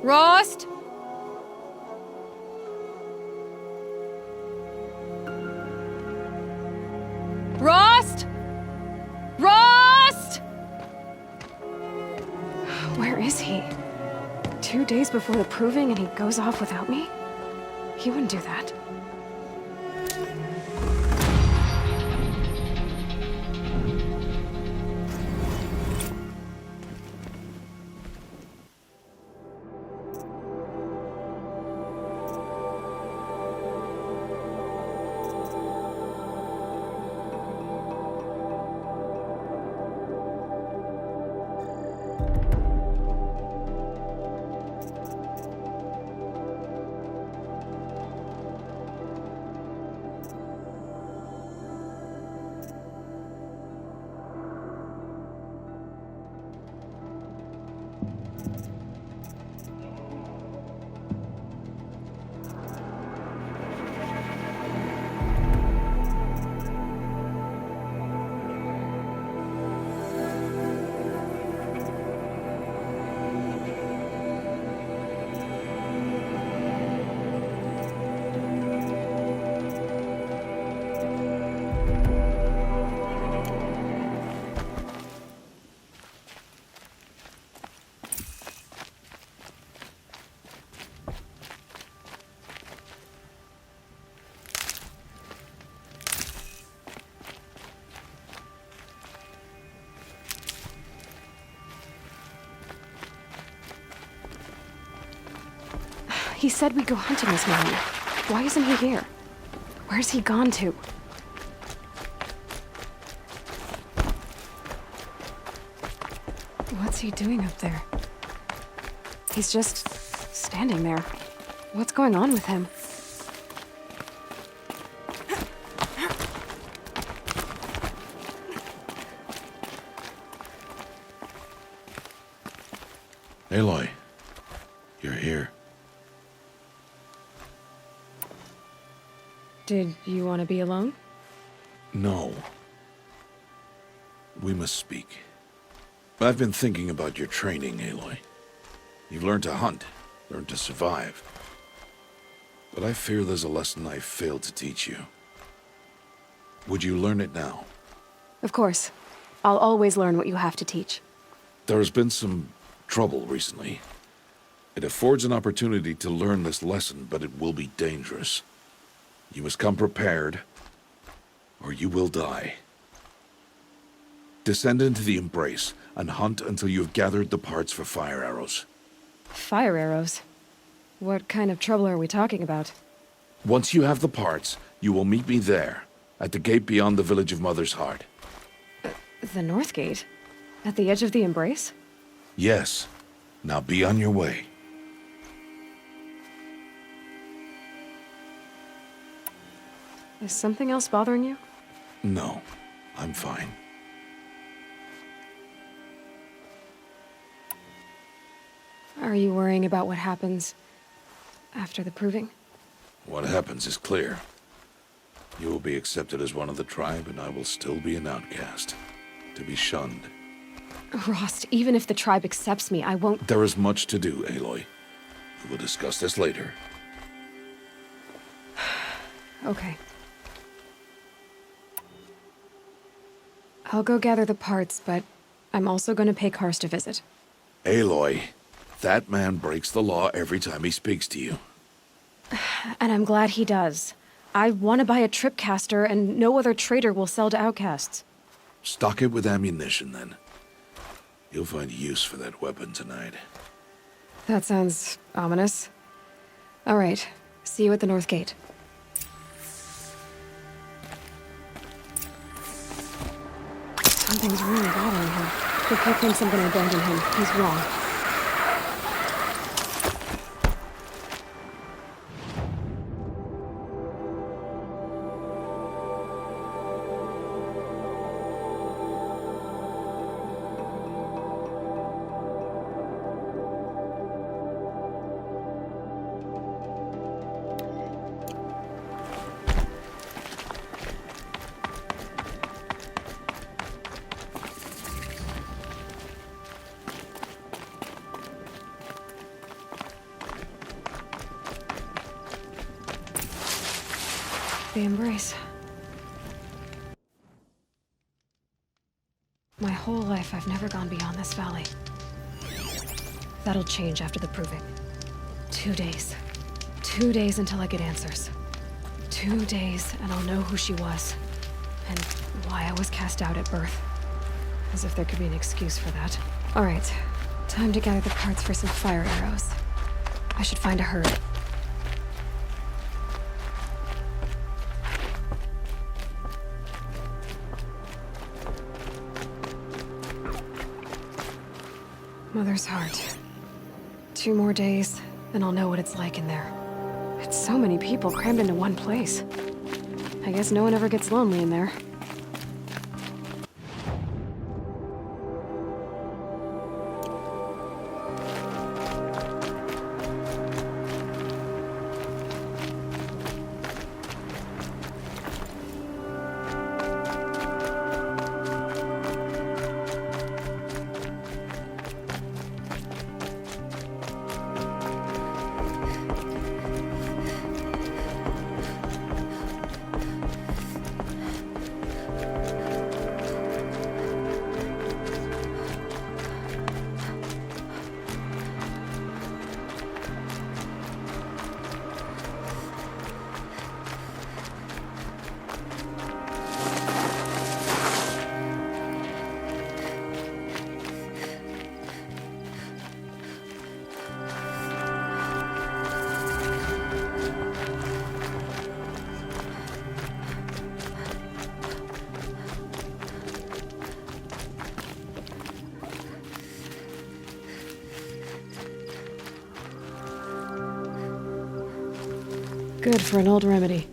Rost? Rost? Rost? Where is he? 2 days before the proving and he goes off without me? He wouldn't do that. He said we'd go hunting this morning. Why isn't he here? Where's he gone to? What's he doing up there? He's just standing there. What's going on with him? Aloy, you're here. Did you want to be alone? No. We must speak. I've been thinking about your training, Aloy. You've learned to hunt, learned to survive. But I fear there's a lesson I failed to teach you. Would you learn it now? Of course. I'll always learn what you have to teach. There has been some trouble recently. It affords an opportunity to learn this lesson, but it will be dangerous. You must come prepared, or you will die. Descend into the embrace and hunt until you have gathered the parts for fire arrows. Fire arrows? What kind of trouble are we talking about? Once you have the parts, you will meet me there, at the gate beyond the village of Mother's Heart. The North Gate? At the edge of the embrace? Yes. Now be on your way. Is something else bothering you? No, I'm fine. Are you worrying about what happens after the proving? What happens is clear. You will be accepted as one of the tribe, and I will still be an outcast, to be shunned. Rost, even if the tribe accepts me, I won't— There is much to do, Aloy. We will discuss this later. Okay. I'll go gather the parts, but I'm also going to pay Karst a visit. Aloy, that man breaks the law every time he speaks to you. And I'm glad he does. I want to buy a tripcaster, and no other trader will sell to outcasts. Stock it with ammunition, then. You'll find use for that weapon tonight. That sounds ominous. All right. See you at the North Gate. Something's really bothering him. If he thinks I'm gonna abandon him, he's wrong. the embrace. My whole life, I've never gone beyond this valley. That'll change after the proving. 2 days. 2 days until I get answers. 2 days, and I'll know who she was. And why I was cast out at birth. As if there could be an excuse for that. Alright, time to gather the parts for some fire arrows. I should find a herd. Mother's heart. 2 more days, then I'll know what it's like in there. It's so many people crammed into one place. I guess no one ever gets lonely in there. Good for an old remedy.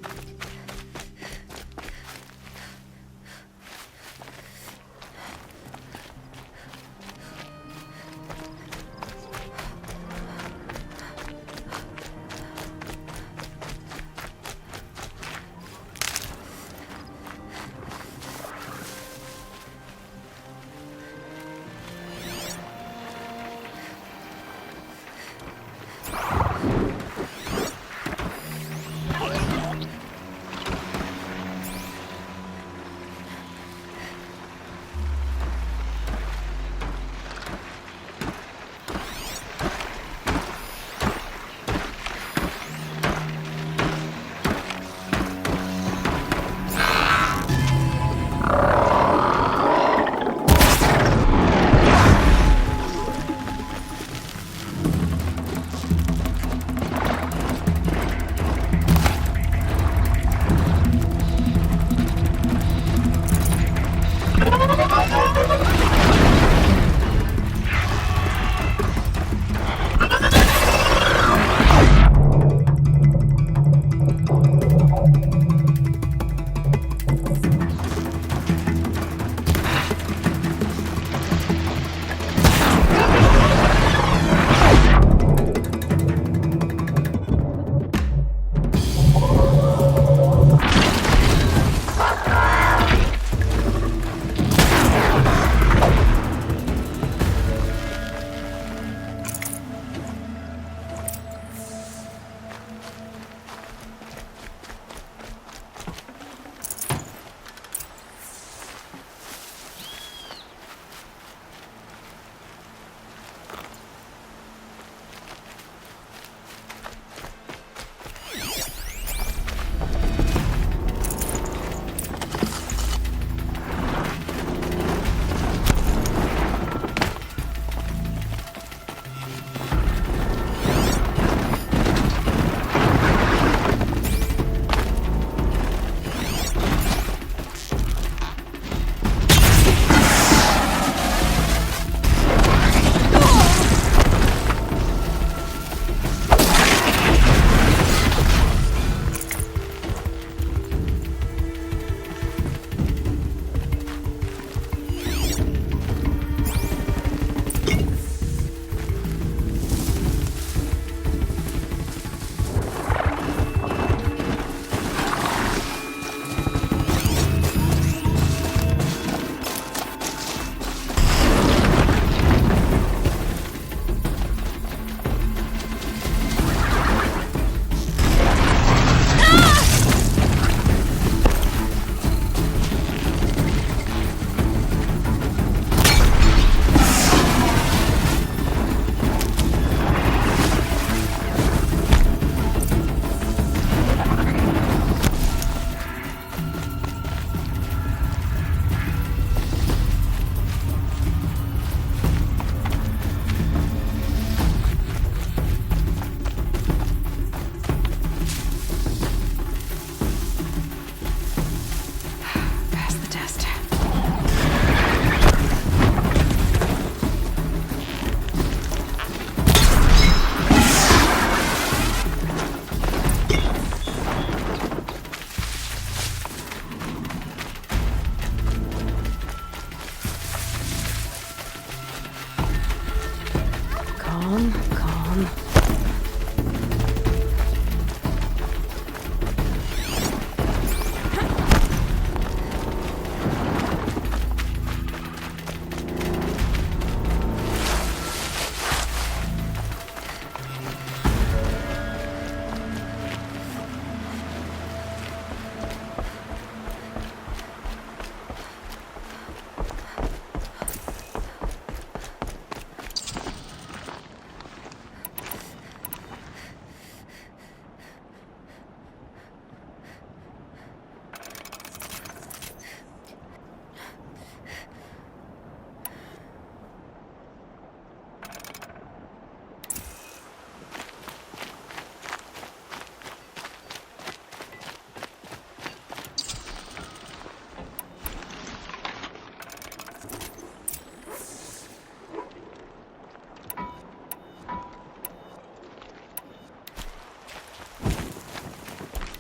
Calm, calm.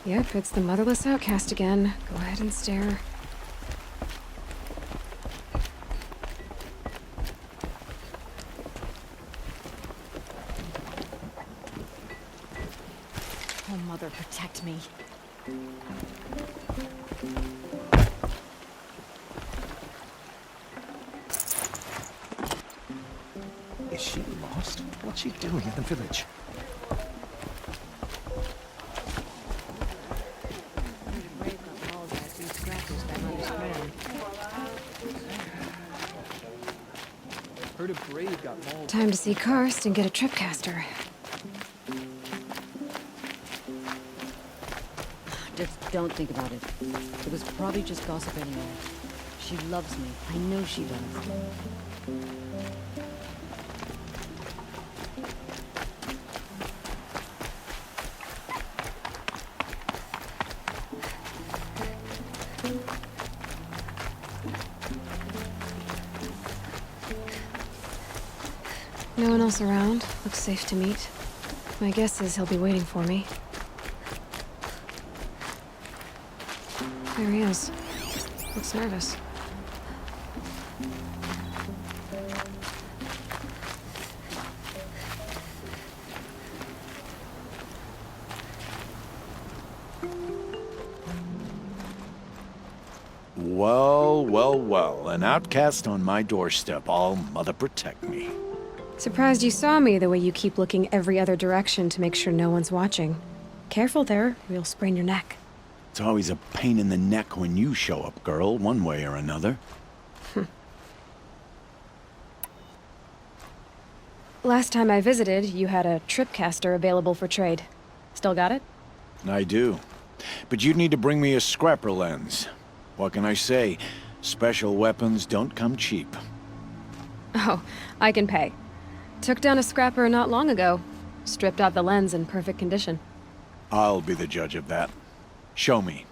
Yep, it's the motherless outcast again. Go ahead and stare. Oh, Mother, protect me. Is she lost? What's she doing in the village? Heard a brave got mauled. Time to see Karst and get a tripcaster. Just don't think about it. It was probably just gossip anyway. She loves me. I know she does. No one else around. Looks safe to meet. My guess is he'll be waiting for me. There he is. Looks nervous. Well, well, well. An outcast on my doorstep. All mother protect me. Surprised you saw me the way you keep looking every other direction to make sure no one's watching. Careful there, or you'll sprain your neck. It's always a pain in the neck when you show up, girl, one way or another. Last time I visited, you had a tripcaster available for trade. Still got it? I do. But you'd need to bring me a scrapper lens. What can I say? Special weapons don't come cheap. Oh, I can pay. Took down a scrapper not long ago. Stripped out the lens in perfect condition. I'll be the judge of that. Show me.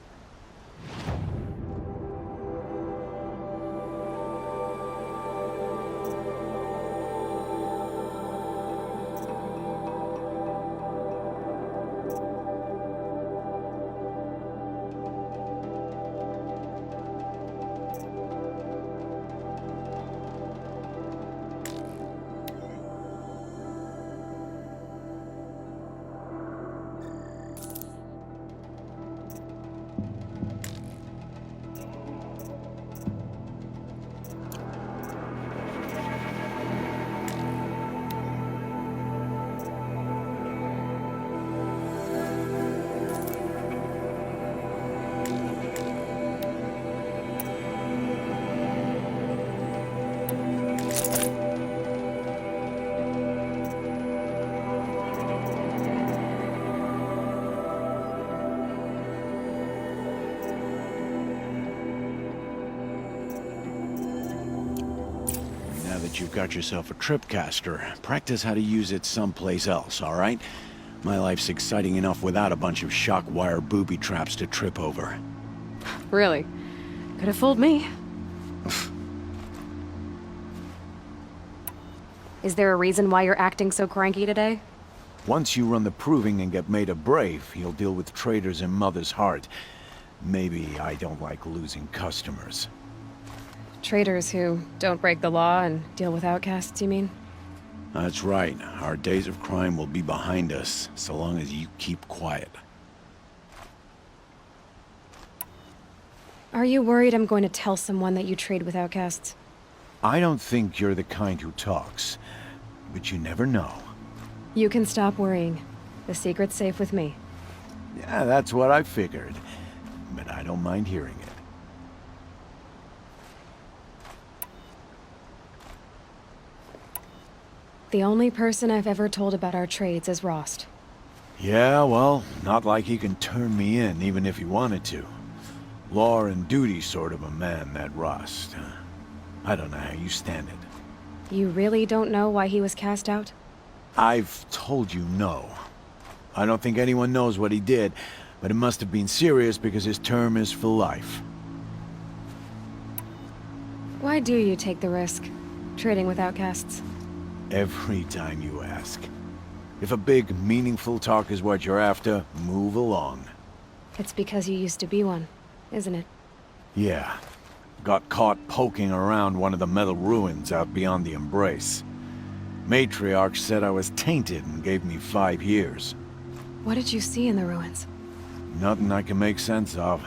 Now that you've got yourself a tripcaster, practice how to use it someplace else, all right? My life's exciting enough without a bunch of shock wire booby traps to trip over. Really? Could have fooled me. Is there a reason why you're acting so cranky today? Once you run the proving and get made a brave, you'll deal with traitors in Mother's Heart. Maybe I don't like losing customers. Traitors who don't break the law and deal with outcasts, you mean? That's right. Our days of crime will be behind us, so long as you keep quiet. Are you worried I'm going to tell someone that you trade with outcasts? I don't think you're the kind who talks, but you never know. You can stop worrying. The secret's safe with me. Yeah, that's what I figured, but I don't mind hearing it. The only person I've ever told about our trades is Rost. Yeah, well, not like he can turn me in, even if he wanted to. Law and duty sort of a man, that Rost. I don't know how you stand it. You really don't know why he was cast out? I've told you no. I don't think anyone knows what he did, but it must have been serious because his term is for life. Why do you take the risk, trading with outcasts? Every time you ask. If a big, meaningful talk is what you're after, move along. It's because you used to be one, isn't it? Yeah. Got caught poking around one of the metal ruins out beyond the Embrace. Matriarch said I was tainted and gave me 5 years. What did you see in the ruins? Nothing I can make sense of.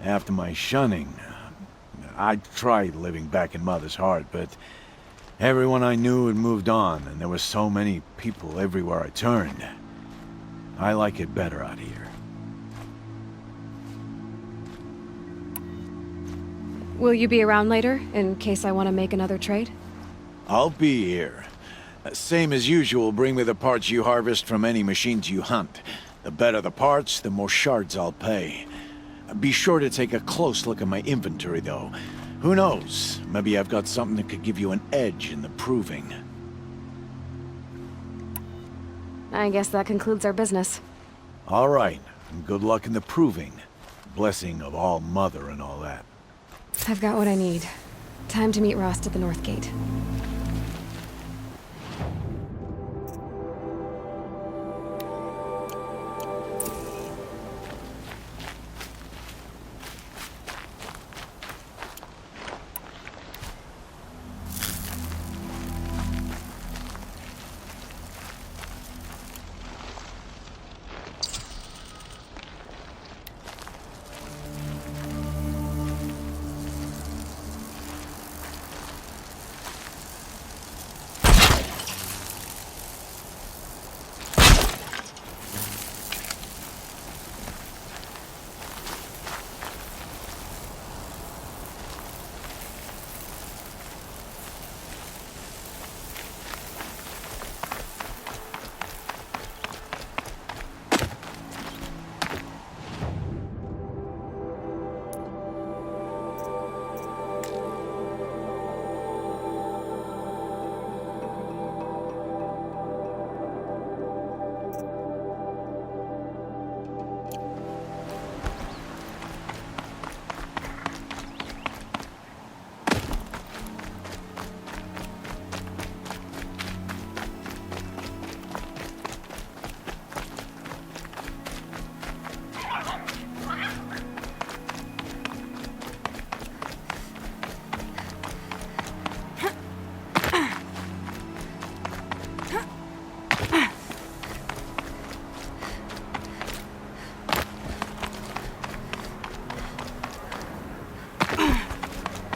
After my shunning, I tried living back in Mother's heart, but everyone I knew had moved on, and there were so many people everywhere I turned. I like it better out here. Will you be around later, in case I want to make another trade? I'll be here. Same as usual, bring me the parts you harvest from any machines you hunt. The better the parts, the more shards I'll pay. Be sure to take a close look at my inventory, though. Who knows? Maybe I've got something that could give you an edge in the proving. I guess that concludes our business. All right, and good luck in the proving. Blessing of All Mother and all that. I've got what I need. Time to meet Rost at the North Gate.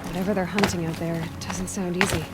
Whatever they're hunting out there, it doesn't sound easy.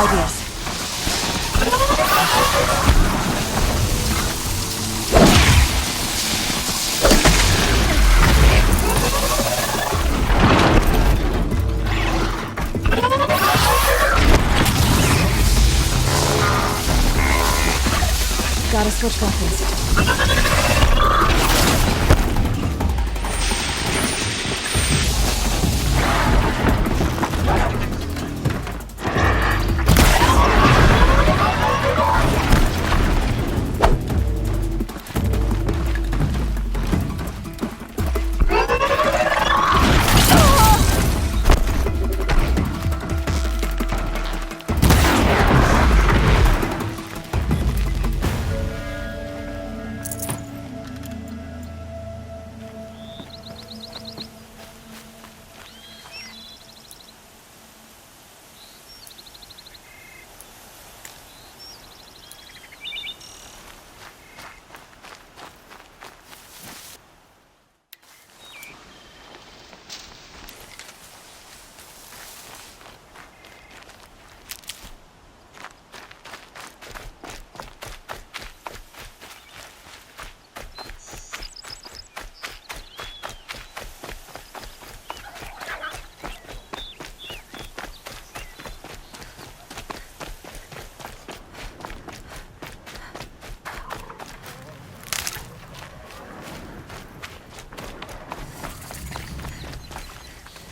ideas. Gotta switch weapons.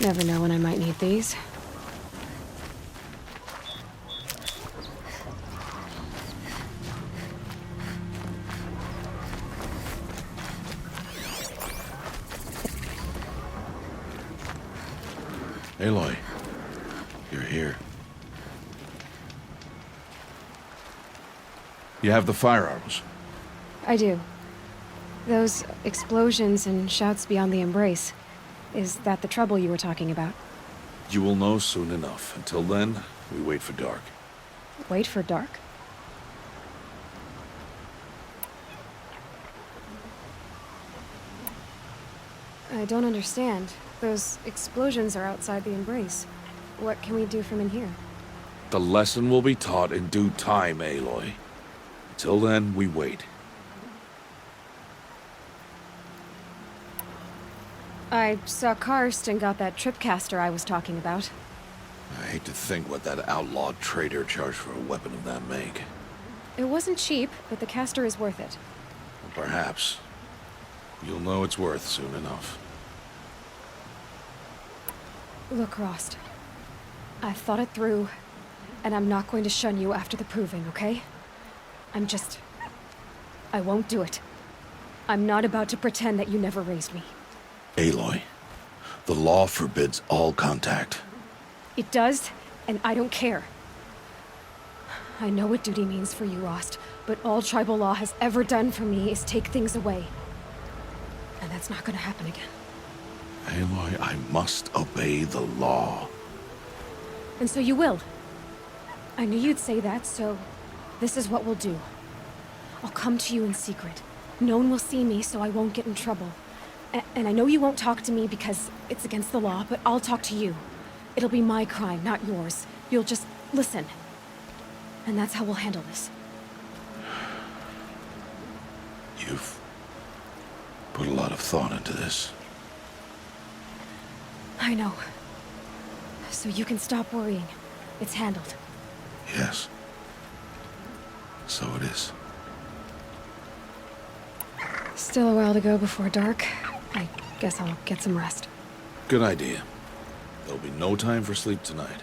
Never know when I might need these. Aloy, you're here. You have the firearms. I do. Those explosions and shouts beyond the embrace. Is that the trouble you were talking about? You will know soon enough. Until then, we wait for dark. Wait for dark? I don't understand. Those explosions are outside the embrace. What can we do from in here? The lesson will be taught in due time, Aloy. Until then, we wait. I saw Karst and got that tripcaster I was talking about. I hate to think what that outlawed trader charged for a weapon of that make. It wasn't cheap, but the caster is worth it. Perhaps. You'll know it's worth soon enough. Look, Rost. I've thought it through, and I'm not going to shun you after the proving, okay? I won't do it. I'm not about to pretend that you never raised me. Aloy, the law forbids all contact. It does, and I don't care. I know what duty means for you, Rost, but all tribal law has ever done for me is take things away. And that's not gonna happen again. Aloy, I must obey the law. And so you will. I knew you'd say that, so this is what we'll do. I'll come to you in secret. No one will see me, so I won't get in trouble. And I know you won't talk to me because it's against the law, but I'll talk to you. It'll be my crime, not yours. You'll just listen. And that's how we'll handle this. You've put a lot of thought into this. I know. So you can stop worrying. It's handled. Yes. So it is. Still a while to go before dark. I guess I'll get some rest. Good idea. There'll be no time for sleep tonight.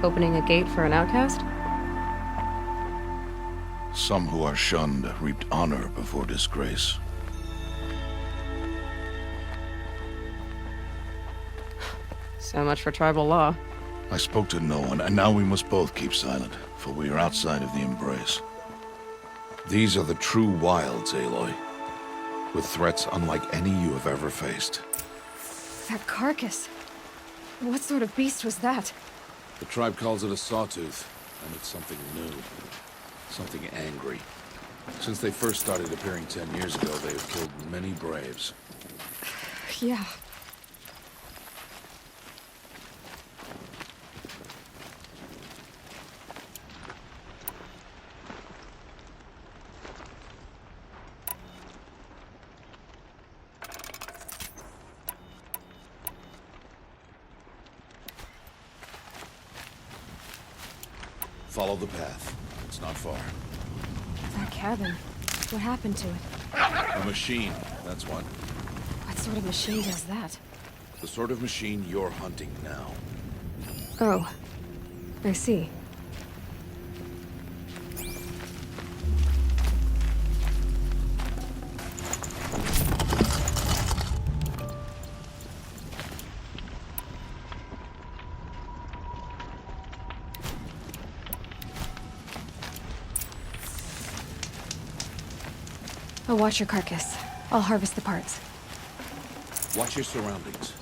Opening a gate for an outcast? Some who are shunned reaped honor before disgrace. So much for tribal law. I spoke to no one, and now we must both keep silent, for we are outside of the embrace. These are the true wilds, Aloy, with threats unlike any you have ever faced. That carcass. What sort of beast was that? The tribe calls it a sawtooth, and it's something new. Something angry. Since they first started appearing 10 years ago, they have killed many braves. Yeah. Follow the path. It's not far. That cabin. What happened to it? A machine, that's what. What sort of machine does that? The sort of machine you're hunting now. Oh. I see. I'll watch your carcass. I'll harvest the parts. Watch your surroundings.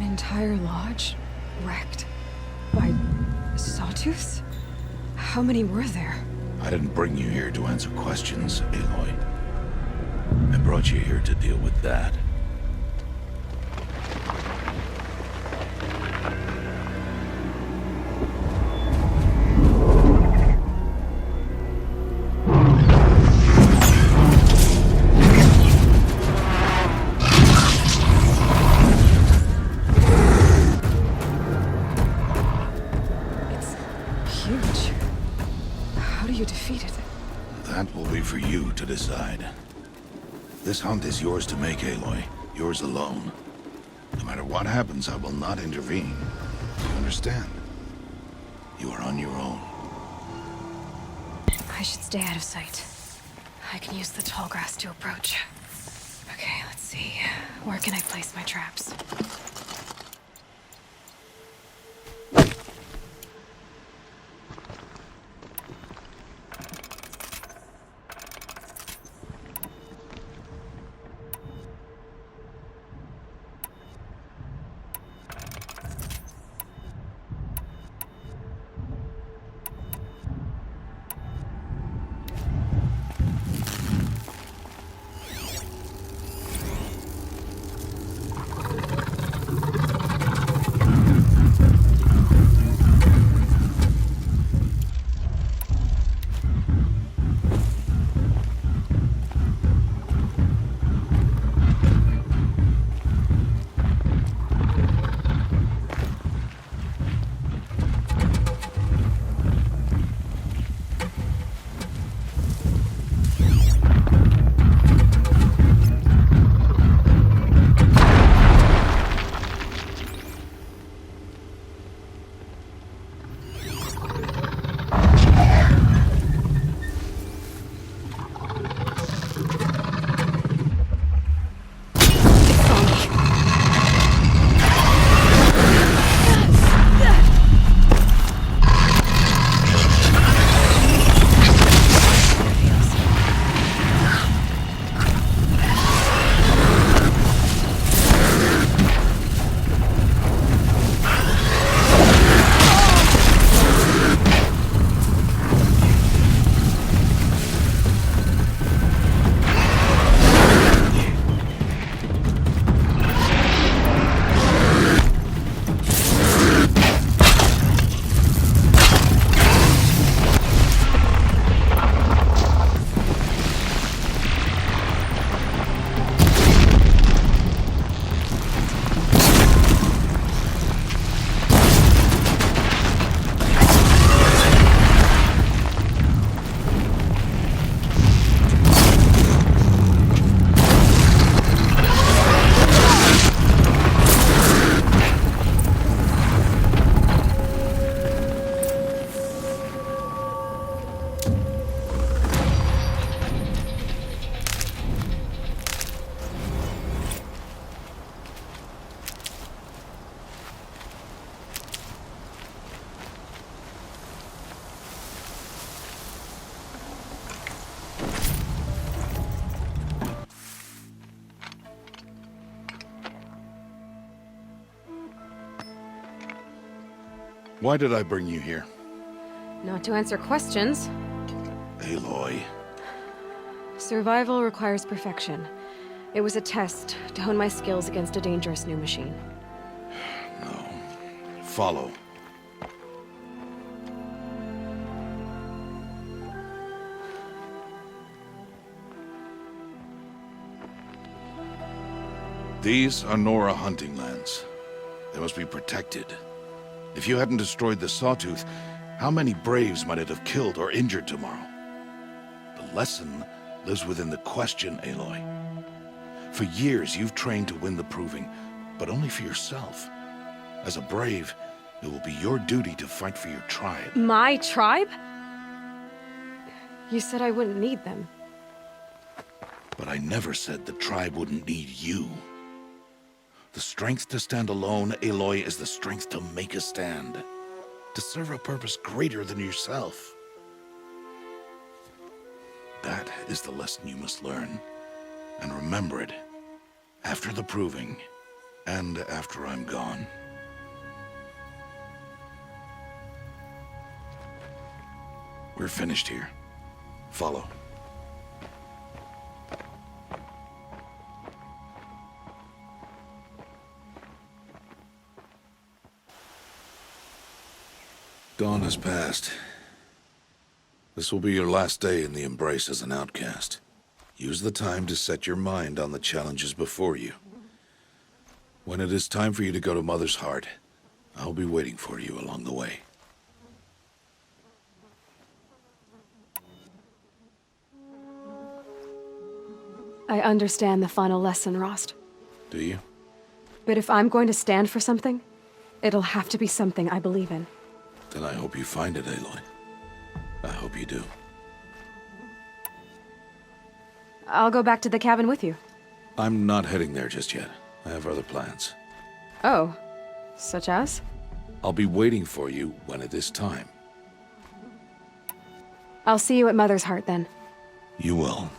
Entire lodge wrecked by sawtooths? How many were there? I didn't bring you here to answer questions, Aloy. I brought you here to deal with that. Huge. How do you defeat it? That will be for you to decide. This hunt is yours to make, Aloy. Yours alone. No matter what happens, I will not intervene. You understand? You are on your own. I should stay out of sight. I can use the tall grass to approach. Okay, let's see. Where can I place my traps? Why did I bring you here? Not to answer questions. Aloy. Survival requires perfection. It was a test to hone my skills against a dangerous new machine. No. Follow. These are Nora hunting lands. They must be protected. If you hadn't destroyed the Sawtooth, how many Braves might it have killed or injured tomorrow? The lesson lives within the question, Aloy. For years, you've trained to win the Proving, but only for yourself. As a Brave, it will be your duty to fight for your tribe. My tribe? You said I wouldn't need them. But I never said the tribe wouldn't need you. The strength to stand alone, Aloy, is the strength to make a stand. To serve a purpose greater than yourself. That is the lesson you must learn. And remember it. After the Proving. And after I'm gone. We're finished here. Follow. Dawn has passed. This will be your last day in the Embrace as an outcast. Use the time to set your mind on the challenges before you. When it is time for you to go to Mother's Heart, I'll be waiting for you along the way. I understand the final lesson, Rost. Do you? But if I'm going to stand for something, it'll have to be something I believe in. Then I hope you find it, Aloy. I hope you do. I'll go back to the cabin with you. I'm not heading there just yet. I have other plans. Oh, such as? I'll be waiting for you when it is time. I'll see you at Mother's Heart then. You will.